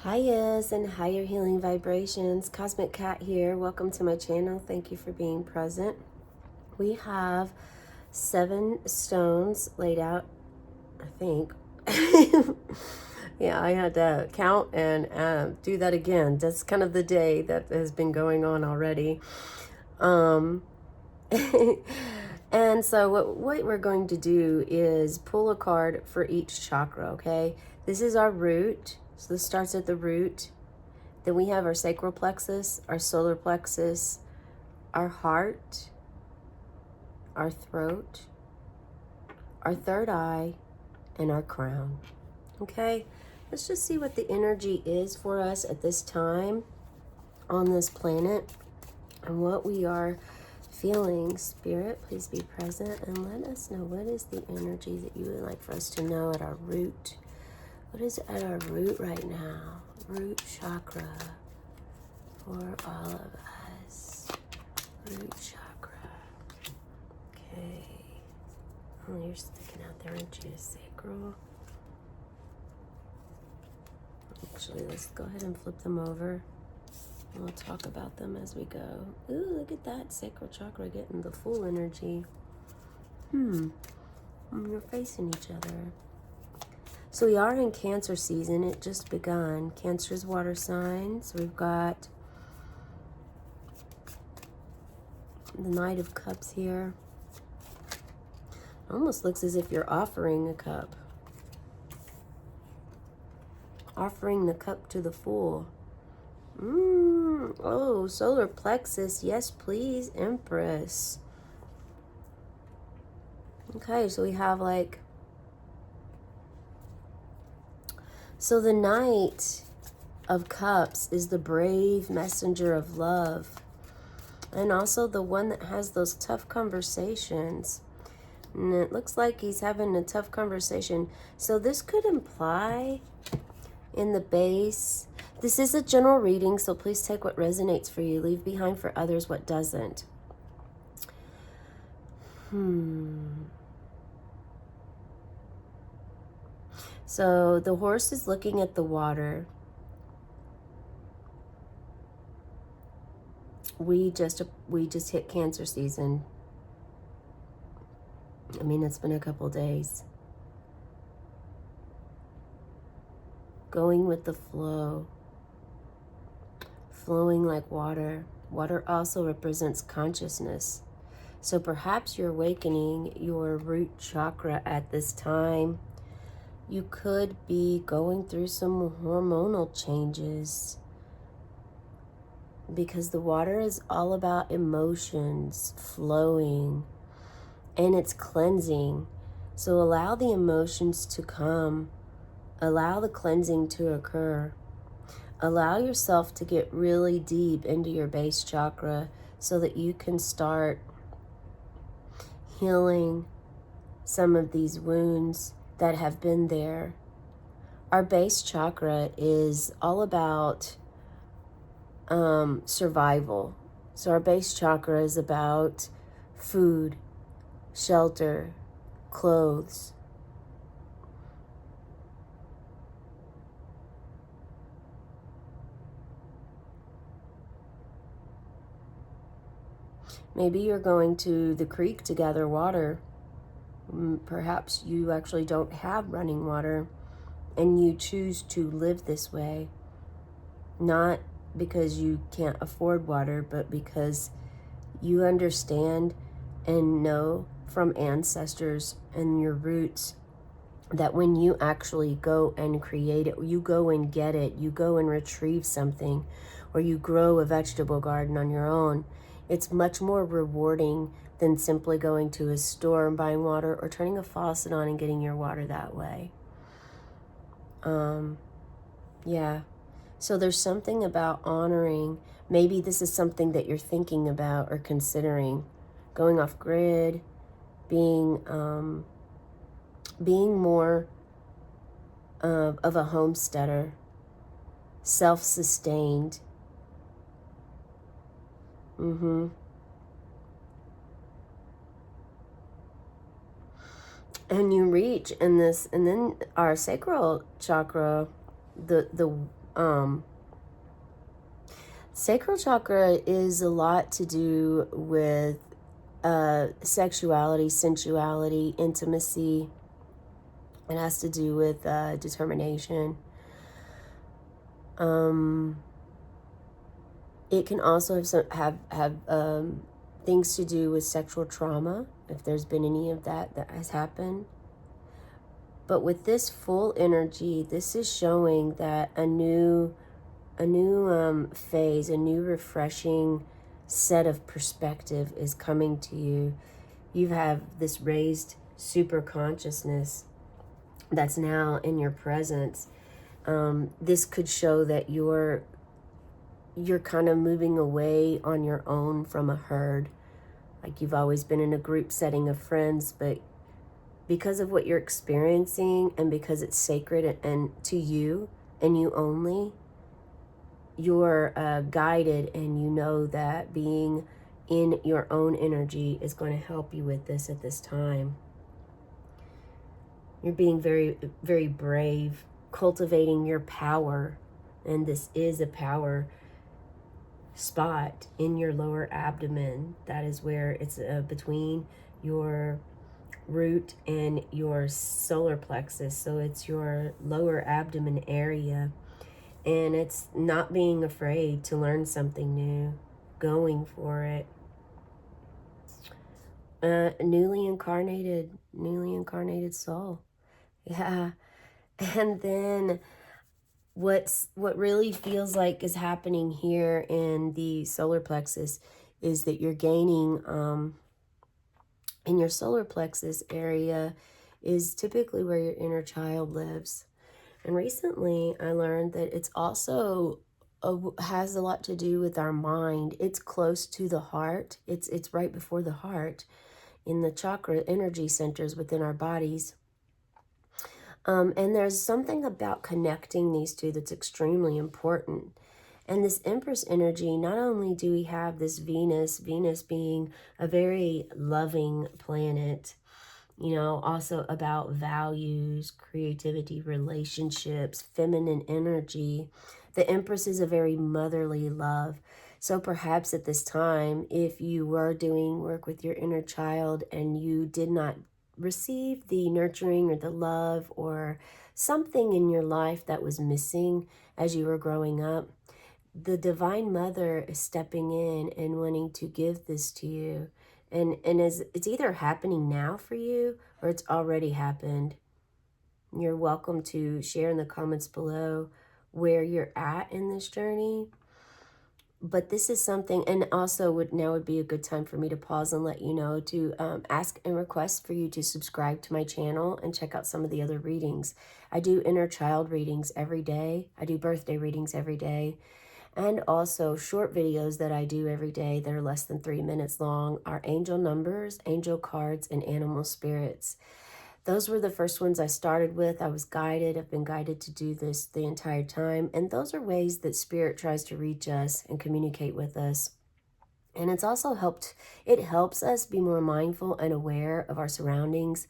Highas and higher healing vibrations. Cosmic Cat here. Welcome to my channel. Thank you for being present. We have 7 stones laid out, I think. Yeah, I had to count and do that again. That's kind of the day that has been going on already. Um, and so what we're going to do is pull a card for each chakra, okay? This is our root. So this starts at the root. Then we have our sacral plexus, our solar plexus, our heart, our throat, our third eye, and our crown. Okay? Let's just see what the energy is for us at this time on this planet and what we are feeling. Spirit, please be present and let us know what is the energy that you would like for us to know at our root. What is at our root right now? Root chakra for all of us. Root chakra. Okay. Oh, you're sticking out there, aren't you? Sacral. Actually, let's go ahead and flip them over. And we'll talk about them as we go. Ooh, look at that. Sacral chakra getting the full energy. You're facing each other. So we are in Cancer season. It just begun. Cancer is water sign. So we've got the Knight of Cups here. Almost looks as if you're offering a cup. Offering the cup to the full. Oh, solar plexus. Yes, please, Empress. Okay, so we have like... So the Knight of Cups is the brave messenger of love. And also the one that has those tough conversations. And it looks like he's having a tough conversation. So this could imply in the base. This is a general reading, so please take what resonates for you. Leave behind for others what doesn't. So the horse is looking at the water. We just hit Cancer season. I mean, it's been a couple days. Going with the flow. Flowing like water. Water also represents consciousness. So perhaps you're awakening your root chakra at this time. You could be going through some hormonal changes because the water is all about emotions flowing and it's cleansing. So allow the emotions to come. Allow the cleansing to occur. Allow yourself to get really deep into your base chakra so that you can start healing some of these wounds that have been there. Our base chakra is all about survival. So our base chakra is about food, shelter, clothes. Maybe you're going to the creek to gather water. Perhaps you actually don't have running water and you choose to live this way. Not because you can't afford water, but because you understand and know from ancestors and your roots that when you actually go and create it, you go and get it, you go and retrieve something, or you grow a vegetable garden on your own, it's much more rewarding than simply going to a store and buying water or turning a faucet on and getting your water that way. Yeah. So there's something about honoring. Maybe this is something that you're thinking about or considering. Going off grid, being more of a homesteader, self-sustained. And you reach in this, and then our sacral chakra, the Um, Sacral chakra is a lot to do with sexuality, sensuality, intimacy. It has to do with determination. Um, it can also have things to do with sexual trauma, if there's been any of that has happened. But with this full energy, this is showing that a new phase, a new refreshing set of perspective is coming to you. You have this raised super consciousness that's now in your presence. This could show that you're kind of moving away on your own from a herd. Like you've always been in a group setting of friends, but because of what you're experiencing and because it's sacred and to you and you only, you're guided, and you know that being in your own energy is going to help you with this at this time. You're being very, very brave, cultivating your power, and this is a power spot in your lower abdomen. That is where it's between your root and your solar plexus. So it's your lower abdomen area. And it's not being afraid to learn something new, going for it. Newly incarnated soul. Yeah. And then what really feels like is happening here in the solar plexus is that you're gaining in your solar plexus area is typically where your inner child lives. And recently I learned that it's also has a lot to do with our mind. It's close to the heart. It's right before the heart in the chakra energy centers within our bodies. And there's something about connecting these two that's extremely important. And this Empress energy, not only do we have this Venus being a very loving planet, you know, also about values, creativity, relationships, feminine energy. The Empress is a very motherly love. So perhaps at this time, if you were doing work with your inner child and you did not receive the nurturing or the love or something in your life that was missing as you were growing up, the Divine Mother is stepping in and wanting to give this to you. And as it's either happening now for you or it's already happened. You're welcome to share in the comments below where you're at in this journey. But this is something, and also now would be a good time for me to pause and let you know to ask and request for you to subscribe to my channel and check out some of the other readings. I do inner child readings every day. I do birthday readings every day. And also short videos that I do every day that are less than 3 minutes long are angel numbers, angel cards, and animal spirits. Those were the first ones I started with. I was guided. I've been guided to do this the entire time. And those are ways that Spirit tries to reach us and communicate with us. And it helps us be more mindful and aware of our surroundings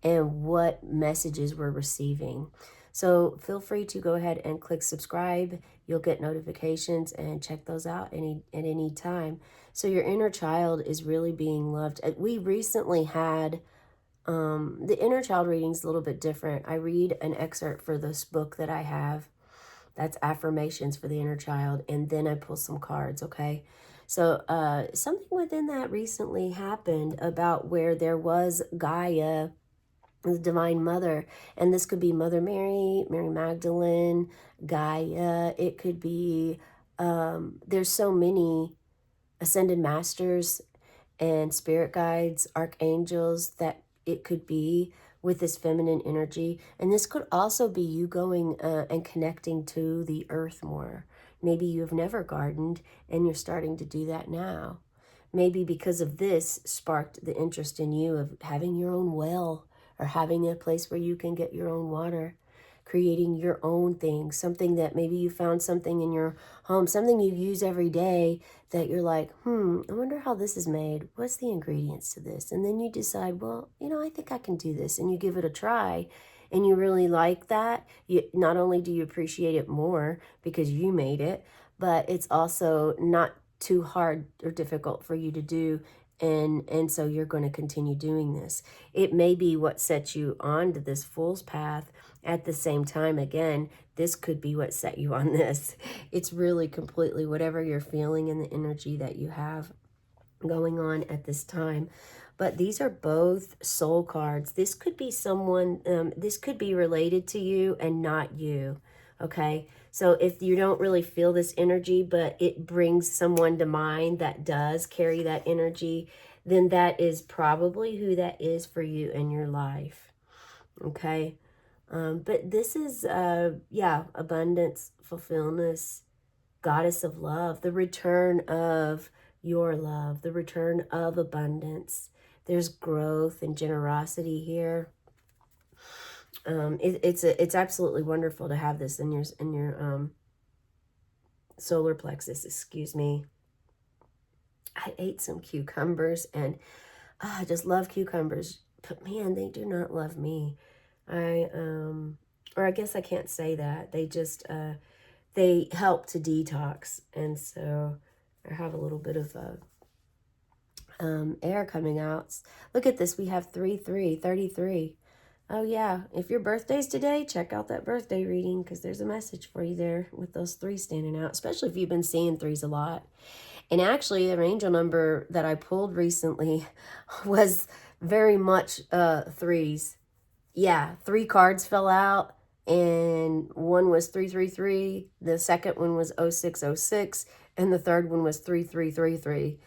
and what messages we're receiving. So feel free to go ahead and click subscribe. You'll get notifications and check those out at any time. So your inner child is really being loved. We recently had the inner child reading is a little bit different. I read an excerpt for this book that I have. That's affirmations for the inner child. And then I pull some cards, okay? So something within that recently happened about where there was Gaia, the Divine Mother. And this could be Mother Mary, Mary Magdalene, Gaia. It could be, there's so many ascended masters and spirit guides, archangels that it could be with this feminine energy. And this could also be you going and connecting to the earth more. Maybe you've never gardened and you're starting to do that now. Maybe because of this sparked the interest in you of having your own well or having a place where you can get your own water, creating your own thing, something that maybe you found something in your home, something you use every day that you're like, I wonder how this is made. What's the ingredients to this? And then you decide, well, you know, I think I can do this. And you give it a try and you really like that, not only do you appreciate it more because you made it, but it's also not too hard or difficult for you to do. And so you're going to continue doing this. It may be what sets you onto this fool's path. At the same time, again, this could be what set you on this. It's really completely whatever you're feeling and the energy that you have going on at this time. But these are both soul cards. This could be someone, this could be related to you and not you. Okay. So if you don't really feel this energy, but it brings someone to mind that does carry that energy, then that is probably who that is for you in your life. Okay. But this is, yeah, abundance, fulfillment, goddess of love, the return of your love, the return of abundance. There's growth and generosity here. It's absolutely wonderful to have this in your solar plexus. Excuse me. I ate some cucumbers and I just love cucumbers, but man, they do not love me. Or I guess I can't say that. They just they help to detox, and so I have a little bit of air coming out. Look at this. We have 33. Oh yeah, if your birthday's today, check out that birthday reading because there's a message for you there with those 3 standing out, especially if you've been seeing 3s a lot. And actually, an angel number that I pulled recently was very much 3s. Yeah, 3 cards fell out, and one was 333, the second one was 0606, and the third one was 3333.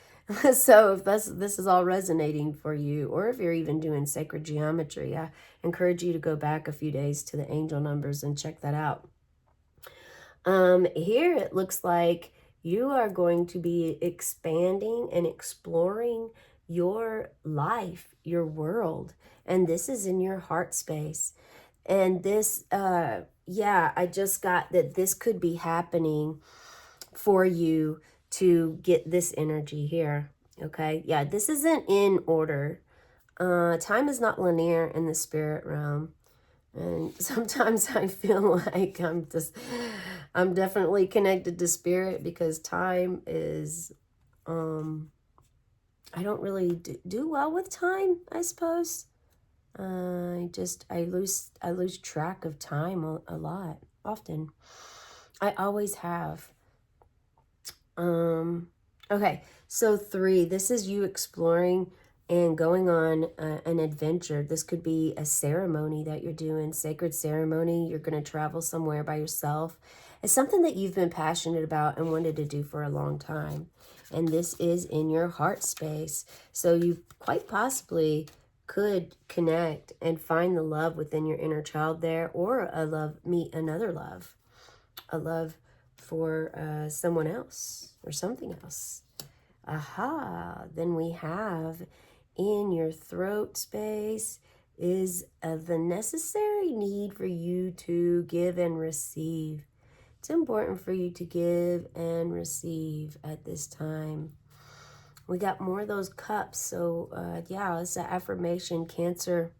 So if this is all resonating for you, or if you're even doing sacred geometry, I encourage you to go back a few days to the angel numbers and check that out. Here it looks like you are going to be expanding and exploring your life, your world, and this is in your heart space. And this, yeah, I just got that this could be happening for you to get this energy here. Okay. Yeah, this isn't in order. Time is not linear in the spirit realm. And sometimes I feel like I'm definitely connected to spirit because time is, I don't really do well with time, I suppose. I lose track of time a lot, often. I always have. Okay, so 3, this is you exploring and going on an adventure. This could be a ceremony that you're doing, sacred ceremony. You're going to travel somewhere by yourself. It's something that you've been passionate about and wanted to do for a long time. And this is in your heart space. So you quite possibly could connect and find the love within your inner child there, or meet another love, a love for someone else or something else. Aha, then we have in your throat space is the necessary need for you to give and receive. It's important for you to give and receive at this time. We got more of those cups. So yeah, it's an affirmation. Cancer.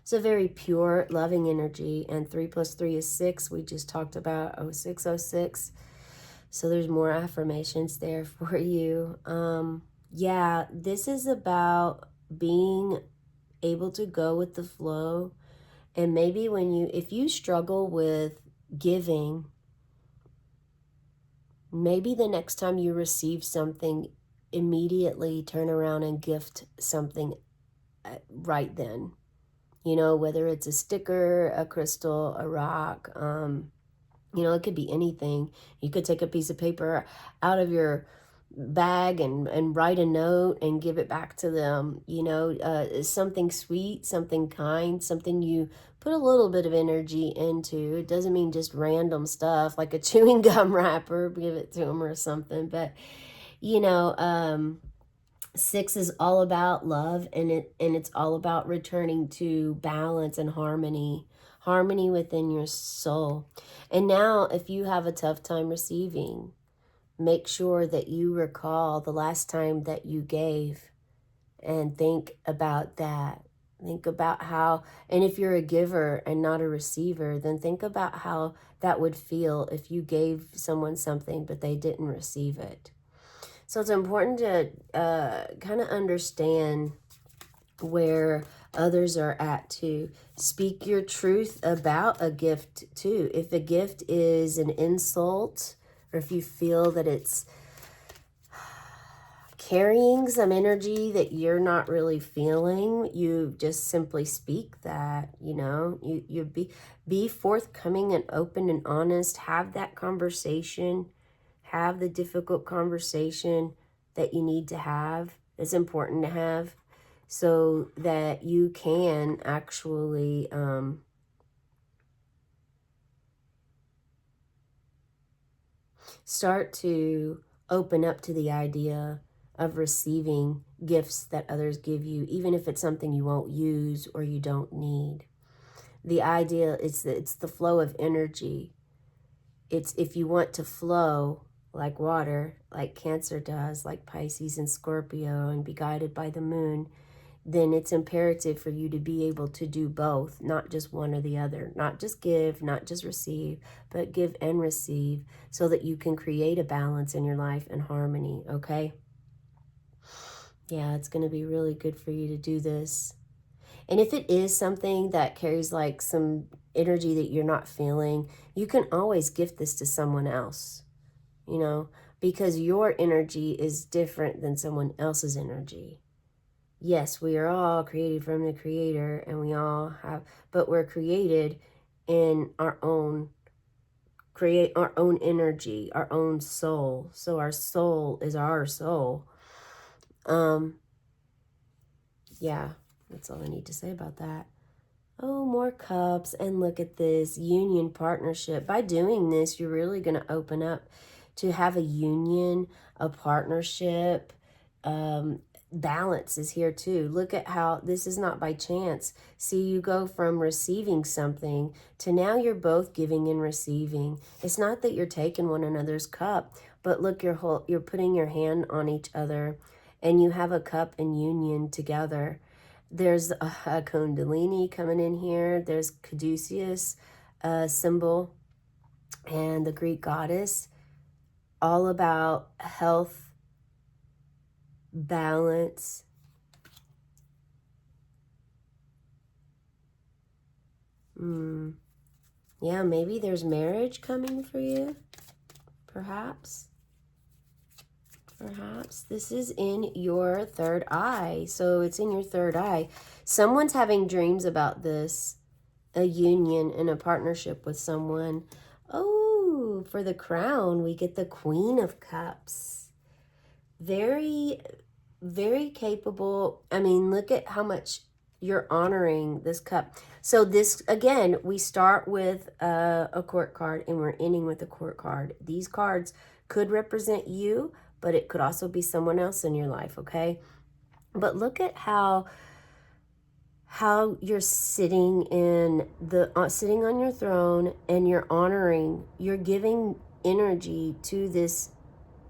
It's a very pure, loving energy. And 3 + 3 is 6. We just talked about 0606. So there's more affirmations there for you. Yeah, this is about being able to go with the flow. And maybe if you struggle with giving, maybe the next time you receive something, immediately turn around and gift something right then. You know, whether it's a sticker, a crystal, a rock, you know, it could be anything. You could take a piece of paper out of your bag and write a note and give it back to them. You know, something sweet, something kind, something you put a little bit of energy into. It doesn't mean just random stuff like a chewing gum wrapper, give it to them or something. But, you know, 6 is all about love, and it's all about returning to balance and harmony within your soul. And now if you have a tough time receiving, make sure that you recall the last time that you gave and think about that. Think about how, and if you're a giver and not a receiver, then think about how that would feel if you gave someone something but they didn't receive it. So it's important to kind of understand where others are at too. Speak your truth about a gift too. If a gift is an insult, or if you feel that it's carrying some energy that you're not really feeling, you just simply speak that. You be forthcoming and open and honest. Have that conversation. Have the difficult conversation that you need to have. It's important to have, so that you can actually start to open up to the idea of receiving gifts that others give you, even if it's something you won't use or you don't need. The idea is that it's the flow of energy. It's if you want to flow like water, like Cancer does, like Pisces and Scorpio, and be guided by the moon, then it's imperative for you to be able to do both, not just one or the other, not just give, not just receive, but give and receive, so that you can create a balance in your life and harmony, okay? Yeah, it's going to be really good for you to do this. And if it is something that carries like some energy that you're not feeling, you can always gift this to someone else, because your energy is different than someone else's energy. Yes, we are all created from the Creator, and we all have, but we're created in our own energy, our own soul. So our soul is our soul. Yeah, that's all I need to say about that. Oh, more cups, and look at this union partnership. By doing this, you're really going to open up to have a union, a partnership. Balance is here too. Look at how this is not by chance. See, you go from receiving something to now you're both giving and receiving. It's not that you're taking one another's cup, but look, you're putting your hand on each other, and you have a cup and union together. There's a Kundalini coming in here. There's Caduceus symbol, and the Greek goddess, all about health, balance. Yeah, maybe there's marriage coming for you. Perhaps. This is in your third eye. So it's in your third eye. Someone's having dreams about this. A union and a partnership with someone. Oh, for the crown, we get the Queen of Cups. Very, very capable. I mean, look at how much you're honoring this cup. So this, again, we start with a court card, and we're ending with a court card. These cards could represent you, but it could also be someone else in your life, okay? But look at how you're sitting sitting on your throne, and you're giving energy to this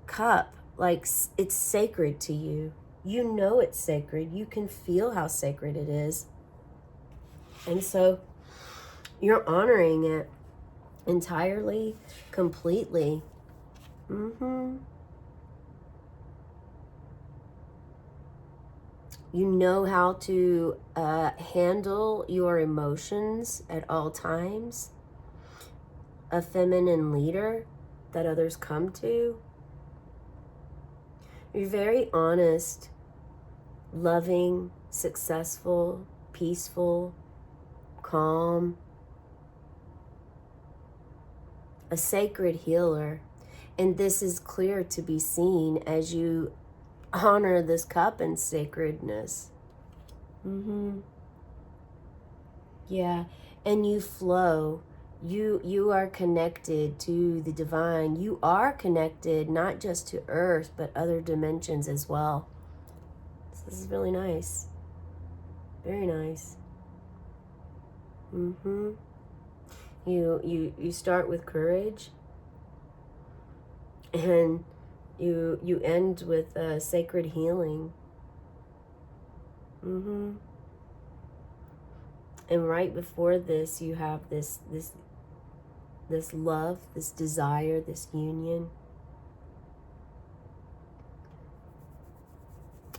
cup, like it's sacred to you. You know it's sacred. You can feel how sacred it is. And so you're honoring it entirely, completely. You know how to handle your emotions at all times. A feminine leader that others come to. You're very honest, loving, successful, peaceful, calm. A sacred healer. And this is clear to be seen as you honor this cup in sacredness. Yeah, and you flow. You are connected to the divine. You are connected not just to earth, but other dimensions as well. So this is really nice. Very nice. You start with courage, and you end with sacred healing. And right before this, you have this love, this desire, this union.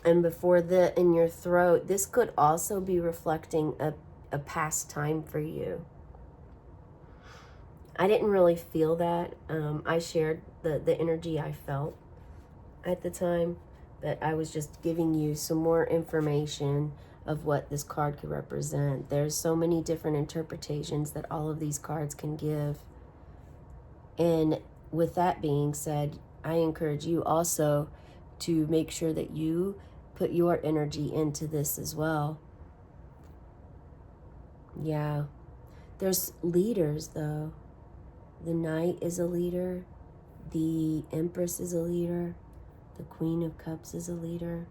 And before the, in your throat, this could also be reflecting a past time for you. I didn't really feel that. I shared the energy I felt at the time, but I was just giving you some more information of what this card could represent. There's so many different interpretations that all of these cards can give. And with that being said, I encourage you also to make sure that you put your energy into this as well. Yeah. There's leaders, though. The Knight is a leader. The Empress is a leader. The Queen of Cups is a leader.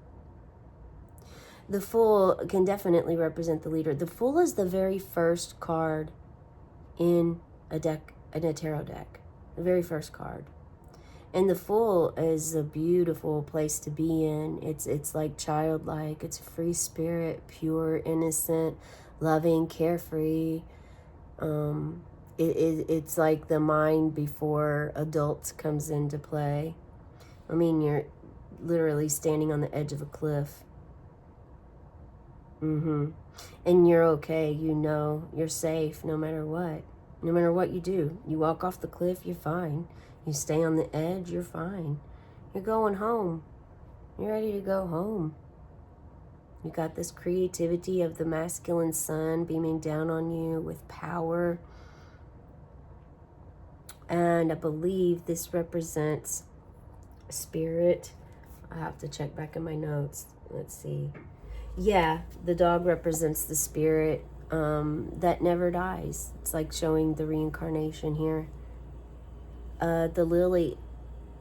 The Fool can definitely represent the leader. The Fool is the very first card in a deck, in a tarot deck. The very first card. And the Fool is a beautiful place to be in. It's like childlike. It's free spirit, pure, innocent, loving, carefree. It's like the mind before adults comes into play. I mean, you're literally standing on the edge of a cliff. And you're okay. You know you're safe no matter what. No matter what you do. You walk off the cliff, you're fine. You stay on the edge, you're fine. You're going home. You're ready to go home. You got this creativity of the masculine sun beaming down on you with power. And I believe this represents spirit. I have to check back in my notes. Let's see. Yeah, the dog represents the spirit that never dies. It's like showing the reincarnation here. The lily,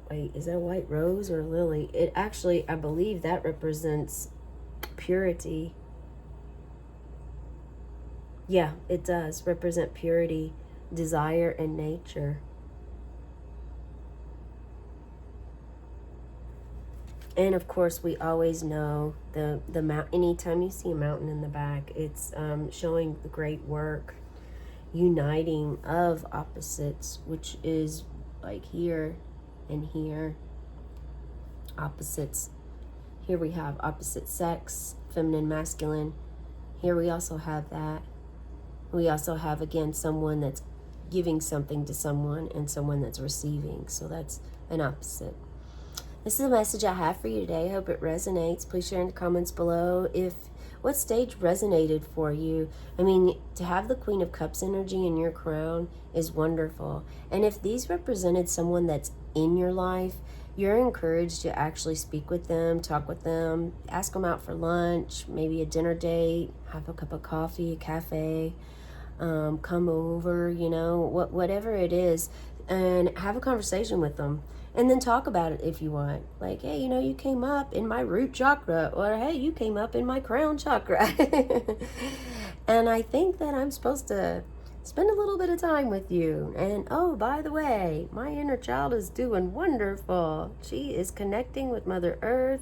wait, is that a white rose or a lily? It actually, I believe that represents purity. Yeah, it does represent purity, desire, and nature. And of course, we always know the anytime you see a mountain in the back, it's showing the great work, uniting of opposites, which is like here and here. Opposites. Here we have opposite sex, feminine, masculine. Here we also have that. We also have, again, someone that's giving something to someone and someone that's receiving. So that's an opposite. This is a message I have for you today. I hope it resonates. Please share in the comments below what stage resonated for you. I mean, to have the Queen of Cups energy in your crown is wonderful. And if these represented someone that's in your life, you're encouraged to actually speak with them, talk with them, ask them out for lunch, maybe a dinner date, have a cup of coffee, a cafe, come over, you know, whatever it is, and have a conversation with them. And then talk about it if you want. Like, hey, you know, you came up in my root chakra. Or, hey, you came up in my crown chakra. And I think that I'm supposed to spend a little bit of time with you. And, oh, by the way, my inner child is doing wonderful. She is connecting with Mother Earth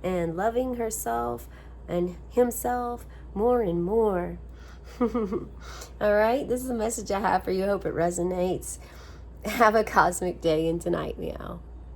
and loving herself and himself more and more. All right, this is a message I have for you. I hope it resonates. Have a cosmic day and tonight, meow.